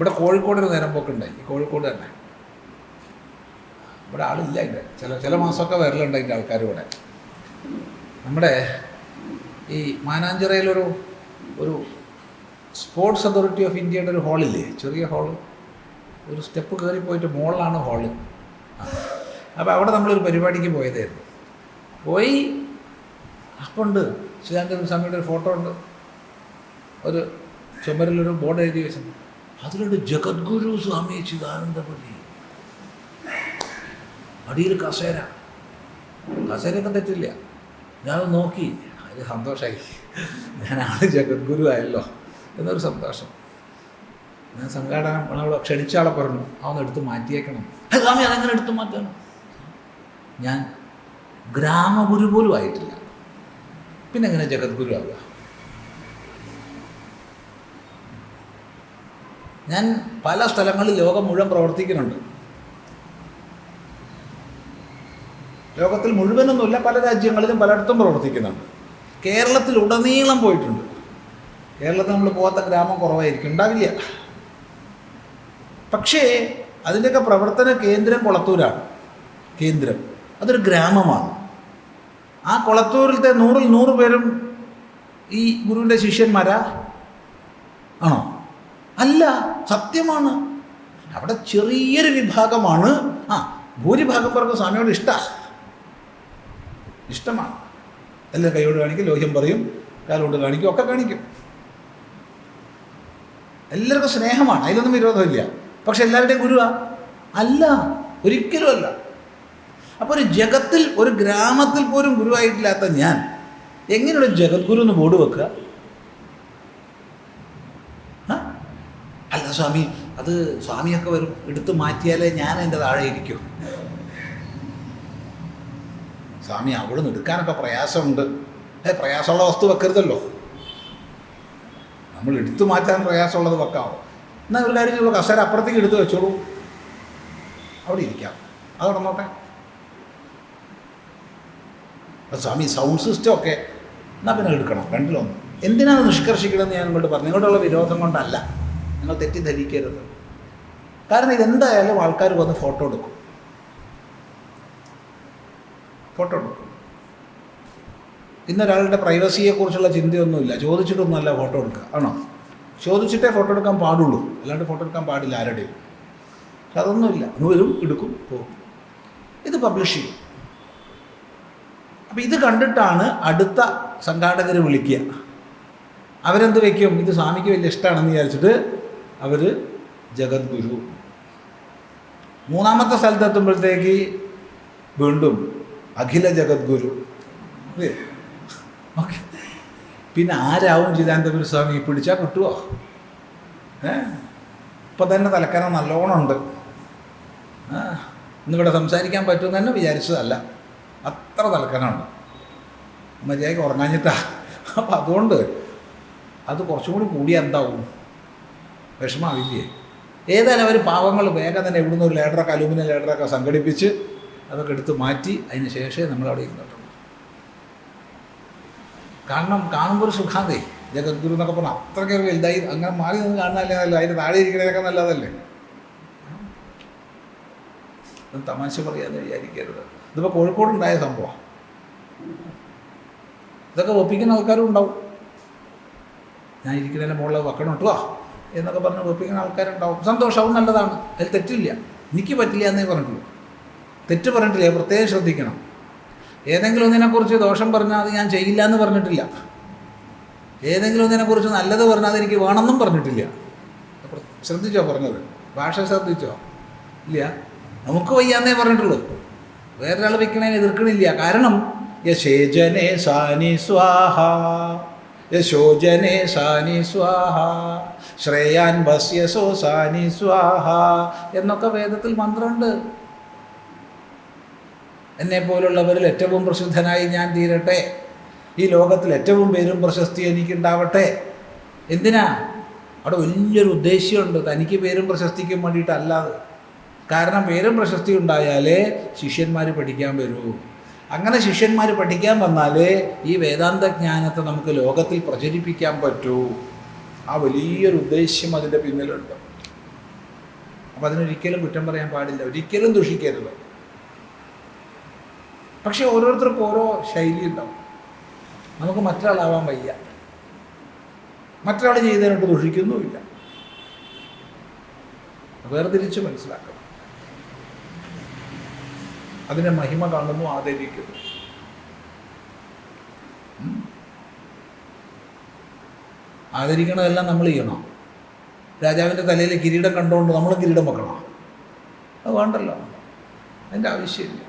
ഇവിടെ കോഴിക്കോട് ഒരു നേരം പോക്കുണ്ടായി, ഈ കോഴിക്കോട് തന്നെ. ഇവിടെ ആളില്ല അതിൻ്റെ, ചില മാസമൊക്കെ വരലുണ്ട് അതിൻ്റെ ആൾക്കാർ ഇവിടെ. നമ്മുടെ ഈ മാനാഞ്ചിറയിലൊരു സ്പോർട്സ് അതോറിറ്റി ഓഫ് ഇന്ത്യയുടെ ഒരു ഹാളില്ലേ, ചെറിയ ഹാള്, ഒരു സ്റ്റെപ്പ് കയറി പോയിട്ട് മുകളിലാണ് ഹാള്. അപ്പോൾ അവിടെ നമ്മളൊരു പരിപാടിക്ക് പോയതായിരുന്നു. പോയി അപ്പോൾ ഉണ്ട് ചിദാനന്ദ സ്വാമിയുടെ ഒരു ഫോട്ടോ ഉണ്ട്, ഒരു ചുമരിലൊരു ബോർഡ് എഴുതി വെച്ചത്, അതിലുണ്ട് ജഗദ്ഗുരു സ്വാമി ചിദാനന്ദപുരി. അടിയിൽ കസേരയൊക്കെ തെറ്റില്ല. ഞാനത് നോക്കി, അതിൽ സന്തോഷമായി, ഞാനാണ് ജഗദ്ഗുരു ആയല്ലോ എന്നൊരു സന്തോഷം. ഞാൻ സംഘാടനം അവിടെ ക്ഷണിച്ച ആളെ പറഞ്ഞു, അതൊന്ന് എടുത്ത് മാറ്റിയേക്കണം. സ്വാമി അതെങ്ങനെ എടുത്ത് മാറ്റണം? ഞാൻ ഗ്രാമഗുരു പോലും ആയിട്ടില്ല, പിന്നെ എങ്ങനെ ജഗദ്ഗുരു ആവുക? ഞാൻ പല സ്ഥലങ്ങളിൽ ലോകം മുഴുവൻ പ്രവർത്തിക്കുന്നുണ്ട്. ലോകത്തിൽ മുഴുവനൊന്നുമില്ല, പല രാജ്യങ്ങളിലും പലയിടത്തും പ്രവർത്തിക്കുന്നുണ്ട്. കേരളത്തിൽ ഉടനീളം പോയിട്ടുണ്ട്. കേരളത്തിൽ നമ്മൾ പോകാത്ത ഗ്രാമം കുറവായിരിക്കും, ഉണ്ടാവില്ല. പക്ഷേ അതിൻ്റെയൊക്കെ പ്രവർത്തന കേന്ദ്രം കൊളത്തൂരാണ്. കേന്ദ്രം അതൊരു ഗ്രാമമാണ്. ആ കൊളത്തൂരിലത്തെ 100 പേരും ഈ ഗുരുവിൻ്റെ ശിഷ്യന്മാരാ ആണോ? അല്ല, സത്യമാണ്. അവിടെ ചെറിയൊരു വിഭാഗമാണ്. ഭൂരിഭാഗം പേർക്ക് സ്വാമിയോട് ഇഷ്ടമാണ്. എല്ലാം കൈയോട് കാണിക്കും, ലോഹ്യം പറയും, കാലോട് കാണിക്കും, ഒക്കെ കാണിക്കും. എല്ലാവർക്കും സ്നേഹമാണ്, അതിലൊന്നും വിരോധമില്ല. പക്ഷെ എല്ലാവരുടെയും ഗുരുവാ? അല്ല, ഒരിക്കലും അല്ല. അപ്പോൾ ഒരു ജഗത്തിൽ, ഒരു ഗ്രാമത്തിൽ പോലും ഗുരുവായിട്ടില്ലാത്ത ഞാൻ എങ്ങനെയുള്ള ജഗദ്ഗുരു എന്ന് ബോർഡ് വെക്കുക? അല്ല സ്വാമി, അത് സ്വാമിയൊക്കെ വരും, എടുത്തു മാറ്റിയാലേ ഞാൻ എൻ്റെ താഴെ ഇരിക്കും. സ്വാമി അവിടെ നിന്ന് എടുക്കാനൊക്കെ പ്രയാസമുണ്ട്. പ്രയാസമുള്ള വസ്തു വെക്കരുതല്ലോ. നമ്മൾ എടുത്തു മാറ്റാൻ പ്രയാസമുള്ളത് വെക്കാമോ? എന്നാൽ ഒരു കാര്യം ചെയ്യുള്ളൂ, കസേര അപ്പുറത്തേക്ക് എടുത്ത് വെച്ചോളൂ, അവിടെ ഇരിക്കാം, അതവിടെ നോട്ടെ. സ്വാമി സൗണ്ട് സിസ്റ്റം ഒക്കെ എന്നാൽ പിന്നെ എടുക്കണം, രണ്ടിലൊന്ന്. എന്തിനാണ് നിഷ്കർഷിക്കണമെന്ന് ഞാൻ നിങ്ങളോട് പറഞ്ഞു. നിങ്ങളോടുള്ള വിരോധം കൊണ്ടല്ല, നിങ്ങൾ തെറ്റിദ്ധരിക്കരുത്. കാരണം ഇതെന്തായാലും ആൾക്കാർ വന്ന് ഫോട്ടോ എടുക്കും. ഇന്നൊരാളുടെ പ്രൈവസിയെക്കുറിച്ചുള്ള ചിന്തയൊന്നുമില്ല, ചോദിച്ചിട്ടൊന്നുമല്ല ഫോട്ടോ എടുക്കുക, ആണോ? ചോദിച്ചിട്ടേ ഫോട്ടോ എടുക്കാൻ പാടുള്ളൂ, അല്ലാണ്ട് ഫോട്ടോ എടുക്കാൻ പാടില്ല ആരുടെയും. പക്ഷെ അതൊന്നുമില്ല, വരും, എടുക്കും, പോകും. ഇത് പബ്ലിഷ് ചെയ്യും. അപ്പോൾ ഇത് കണ്ടിട്ടാണ് അടുത്ത സംഘാടകർ വിളിക്കുക. അവരെന്ത് വയ്ക്കും? ഇത് സ്വാമിക്ക് വലിയ ഇഷ്ടമാണെന്ന് വിചാരിച്ചിട്ട് അവർ ജഗദ്ഗുരു. മൂന്നാമത്തെ സ്ഥലത്തെത്തുമ്പോഴത്തേക്ക് വീണ്ടും അഖില ജഗദ്ഗുരു. ഓക്കെ, പിന്നെ ആരാവും ചിദാനന്ദപുരി സ്വാമി? പിടിച്ചാൽ കിട്ടുമോ? ഇപ്പം തന്നെ തലക്കനം നല്ലോണം ഉണ്ട്. ഇന്നിവിടെ സംസാരിക്കാൻ പറ്റുമെന്ന് തന്നെ വിചാരിച്ചതല്ല, അത്ര തലക്കനമുണ്ട്. മര്യാദയ്ക്ക് ഉറങ്ങാഞ്ഞിട്ടാ. അപ്പം അതുകൊണ്ട് അത് കുറച്ചും കൂടി കൂടിയാൽ എന്താവും? വിഷമാവില്ലേ? ഏതായാലും അവർ പാവങ്ങൾ വേഗം തന്നെ ഇവിടുന്ന് ഒരു ലേഡറൊക്കെ, അലൂമിനിയം ലേഡറൊക്കെ സംഘടിപ്പിച്ച് അതൊക്കെ എടുത്ത് മാറ്റി അതിന് ശേഷമേ നമ്മളവിടെ ഇരുന്നിട്ടുള്ളൂ. കാരണം കാണുമ്പോൾ ഒരു സുഖാന്തേ, ജഗദ്ഗുരു എന്നൊക്കെ പറഞ്ഞാൽ അത്രയ്ക്ക് വലുതായി അങ്ങനെ മാറി നിന്ന് കാണുന്നതല്ലേ നല്ലത്, അതിന് താഴെ ഇരിക്കണതൊക്കെ നല്ലതല്ലേ. തമാശ പറയാമെന്ന് വിചാരിക്കരുത്. ഇതിപ്പോൾ കോഴിക്കോടുണ്ടായ സംഭവം. ഇതൊക്കെ ഒപ്പിക്കുന്ന ആൾക്കാരും ഉണ്ടാവും. ഞാൻ ഇരിക്കുന്നതിൻ്റെ മുകളിൽ വെക്കണം കേട്ടോ എന്നൊക്കെ പറഞ്ഞ് ഒപ്പിക്കുന്ന ആൾക്കാരുണ്ടാവും. സന്തോഷവും നല്ലതാണ്, അതിൽ തെറ്റില്ല. എനിക്ക് പറ്റില്ല എന്നേ പറഞ്ഞിട്ടുള്ളൂ, തെറ്റ് പറഞ്ഞിട്ടില്ല. പ്രത്യേകം ശ്രദ്ധിക്കണം. ഏതെങ്കിലും ഒന്നിനെക്കുറിച്ച് ദോഷം പറഞ്ഞാൽ അത് ഞാൻ ചെയ്യില്ല എന്ന് പറഞ്ഞിട്ടില്ല. ഏതെങ്കിലും ഒന്നിനെക്കുറിച്ച് നല്ലത് പറഞ്ഞാൽ അതെനിക്ക് വേണമെന്നും പറഞ്ഞിട്ടില്ല. ശ്രദ്ധിച്ചോ പറഞ്ഞത്? ഭാഷ ശ്രദ്ധിച്ചോ? ഇല്ല. നമുക്ക് വയ്യാന്നേ പറഞ്ഞിട്ടുള്ളൂ, വേറൊരാൾ വയ്ക്കണേനെ എതിർക്കണില്ല. കാരണം യശേജനേ സാനി സ്വാഹ, യശോജനേ സാനി സ്വാഹ, ശ്രേയാൻ ഭസ്യസോ സാനി സ്വാഹ എന്നൊക്കെ വേദത്തിൽ മന്ത്രമുണ്ട്. എന്നെപ്പോലുള്ളവരിൽ ഏറ്റവും പ്രസിദ്ധനായി ഞാൻ തീരട്ടെ, ഈ ലോകത്തിൽ ഏറ്റവും പേരും പ്രശസ്തി എനിക്കുണ്ടാവട്ടെ. എന്തിനാ? അവിടെ വലിയൊരു ഉദ്ദേശ്യമുണ്ട്, തനിക്ക് പേരും പ്രശസ്തിക്കും വേണ്ടിയിട്ടല്ലാതെ. കാരണം പേരും പ്രശസ്തി ഉണ്ടായാലേ ശിഷ്യന്മാർ പഠിക്കാൻ വരൂ. അങ്ങനെ ശിഷ്യന്മാർ പഠിക്കാൻ വന്നാലേ ഈ വേദാന്ത ജ്ഞാനത്തെ നമുക്ക് ലോകത്തിൽ പ്രചരിപ്പിക്കാൻ പറ്റൂ. ആ വലിയൊരു ഉദ്ദേശ്യം അതിൻ്റെ പിന്നിലുണ്ട്. അപ്പോൾ അതിനൊരിക്കലും കുറ്റം പറയാൻ പാടില്ല, ഒരിക്കലും ദുഷിക്കരുത്. പക്ഷെ ഓരോരുത്തർക്കും ഓരോ ശൈലി ഉണ്ടാവും. നമുക്ക് മറ്റൊരാളാവാൻ വയ്യ, മറ്റൊരാൾ ചെയ്തതിനോട്ട് ദുഷിക്കുന്നുമില്ല. വേർതിരിച്ച് മനസ്സിലാക്കണം. അതിൻ്റെ മഹിമ കാണുന്നു, ആദരിക്കുന്നു. ആദരിക്കണതെല്ലാം നമ്മൾ ചെയ്യണം. രാജാവിൻ്റെ തലയിൽ കിരീടം കണ്ടുകൊണ്ട് നമ്മൾ കിരീടം വെക്കണം? അത് വേണ്ടല്ലോ, അതിൻ്റെ ആവശ്യമില്ല.